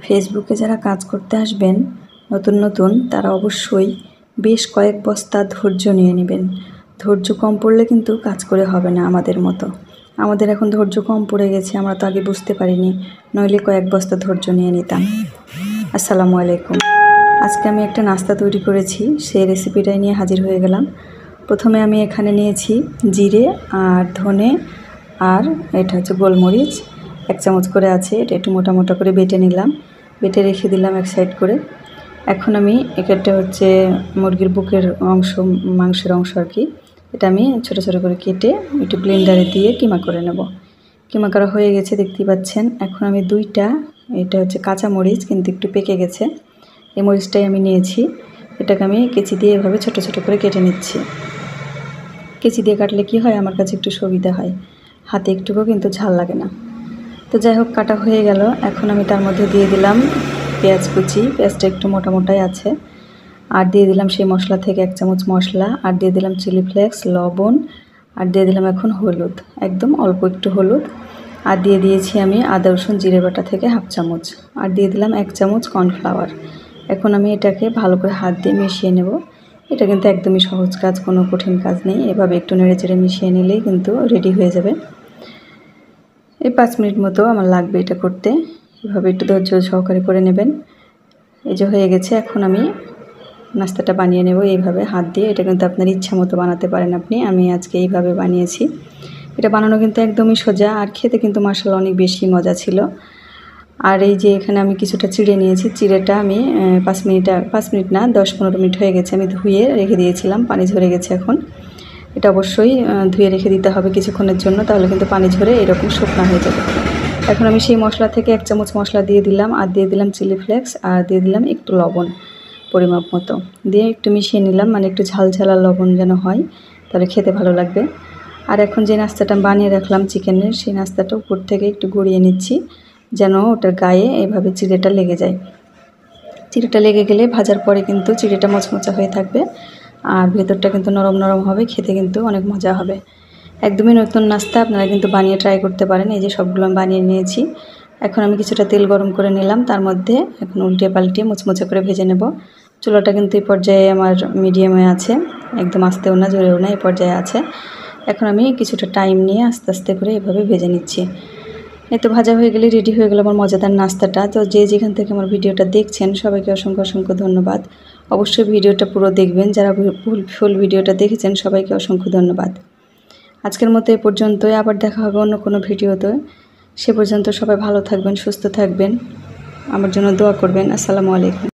ফেসবুকে যারা কাজ করতে আসবেন নতুন নতুন তারা অবশ্যই বেশ কয়েক বস্তা ধৈর্য নিয়ে নেবেন। ধৈর্য কম পড়লে কিন্তু কাজ করে হবে না আমাদের মতো। আমাদের এখন ধৈর্য কম পড়ে গেছে, আমরা তো আগে বুঝতে পারিনি, নইলে কয়েক বস্তা ধৈর্য নিয়ে নিতাম। আসসালামু আলাইকুম। আজকে আমি একটা নাস্তা তৈরি করেছি, সেই রেসিপিটাই নিয়ে হাজির হয়ে গেলাম। প্রথমে আমি এখানে নিয়েছি জিরে আর ধনে আর এটা হচ্ছে গোলমরিচ, 1 চামচ করে আছে। এটা একটু মোটা মোটা করে বেটে নিলাম, বেটে রেখে দিলাম এক সাইড করে। এখন আমি এটা হচ্ছে মুরগির বুকের অংশ, মাংসের অংশ আর কি। এটা আমি ছোটো ছোটো করে কেটে একটু ব্লেন্ডারে দিয়ে কিমা করে নেব। কিমা করা হয়ে গেছে দেখতেই পাচ্ছেন। এখন আমি এটা হচ্ছে কাঁচা মরিচ, কিন্তু একটু পেকে গেছে, এই মরিচটাই আমি নিয়েছি। এটাকে আমি কেচি দিয়ে এভাবে ছোটো ছোটো করে কেটে নিচ্ছি। কেচি দিয়ে কাটলে কি হয়, আমার কাছে একটু সুবিধা হয়, হাতে একটুকুও কিন্তু ঝাল লাগে না। তো যাই হোক, কাটা হয়ে গেল। এখন আমি তার মধ্যে দিয়ে দিলাম পেঁয়াজ কুচি, পেঁয়াজটা একটু মোটা মোটাই আছে। আর দিয়ে দিলাম সেই মশলা থেকে 1 চামচ মশলা, আর দিয়ে দিলাম চিলি ফ্লেক্স, লবণ, আর দিয়ে দিলাম এখন হলুদ, একদম অল্প একটু হলুদ। আর দিয়ে দিয়েছি আমি আদা রসুন জিরে বাটা থেকে 1/2 চামচ, আর দিয়ে দিলাম 1 চামচ কর্নফ্লাওয়ার। এখন আমি এটাকে ভালো করে হাত দিয়ে মিশিয়ে নেব। এটা কিন্তু একদমই সহজ কাজ, কোনো কঠিন কাজ নেই। এভাবে একটু নেড়ে চেড়ে মিশিয়ে নিলেই কিন্তু রেডি হয়ে যাবে। এই 5 মিনিট মতো আমার লাগবে এটা করতে। এভাবে একটু ধৈর্য সহকারে করে নেবেন। এই যে হয়ে গেছে। এখন আমি নাস্তাটা বানিয়ে নেব এইভাবে হাত দিয়ে। এটা কিন্তু আপনার ইচ্ছা মতো বানাতে পারেন আপনি। আমি আজকে এইভাবে বানিয়েছি। এটা বানানো কিন্তু একদমই সোজা, আর খেতে কিন্তু মাশাআল্লাহ অনেক বেশি মজা ছিল। আর এই যে এখানে আমি কিছুটা চিড়ে নিয়েছি। চিড়েটা আমি 5 মিনিট না 10-15 মিনিট হয়ে গেছে আমি ধুয়ে রেখে দিয়েছিলাম, পানি ঝরে গেছে এখন। এটা অবশ্যই ধুয়ে রেখে দিতে হবে কিছুক্ষণের জন্য, তাহলে কিন্তু পানি ঝরে এরকম শুকনো হয়ে যাবে। এখন আমি সেই মশলা থেকে 1 চামচ মশলা দিয়ে দিলাম, আর দিয়ে দিলাম চিলি ফ্লেক্স, আর দিয়ে দিলাম একটু লবণ পরিমাপ মতো, দিয়ে একটু মিশিয়ে নিলাম, মানে একটু ঝালঝালা লবণ যেন হয়, তাহলে খেতে ভালো লাগবে। আর এখন যে নাস্তাটা বানিয়ে রাখলাম চিকেনের, সেই নাস্তাটা উপর থেকে একটু গড়িয়ে নিচ্ছি, যেন ওটার গায়ে এভাবে চিড়েটা লেগে যায়। চিড়েটা লেগে গেলে ভাজার পরে কিন্তু চিড়েটা মচমচা হয়ে থাকবে, আর ভেতরটা কিন্তু নরম নরম হবে, খেতে কিন্তু অনেক মজা হবে। একদমই নতুন নাস্তা, আপনারা কিন্তু বানিয়ে ট্রাই করতে পারেন। এই যে সবগুলো আমি বানিয়ে নিয়েছি। এখন আমি কিছুটা তেল গরম করে নিলাম, তার মধ্যে এখন উল্টে পাল্টে মুচমুচে করে ভেজে নেব। চুলাটা কিন্তু এই পর্যায়ে আমার মিডিয়ামে আছে, একদম আস্তেও না জোরেও না, এই পর্যায়ে আছে। এখন আমি কিছুটা টাইম নিয়ে আস্তে আস্তে করে এভাবে ভেজে নিচ্ছি। এই তো ভাজা হয়ে গেলে রেডি হয়ে গেল আমার মজাদার নাস্তাটা। তো যে যেখান থেকে আমার ভিডিওটা দেখছেন সবাইকে অসংখ্য অসংখ্য ধন্যবাদ। অবশ্যই ভিডিওটা পুরো দেখবেন, যারা ফুল ভিডিওটা দেখেছেন সবাইকে অসংখ্য ধন্যবাদ। আজকের মতো এ পর্যন্তই, আবার দেখা হবে অন্য কোনো ভিডিওতে। সে পর্যন্ত সবাই ভালো থাকবেন, সুস্থ থাকবেন, আমার জন্য দোয়া করবেন। আসসালামু আলাইকুম।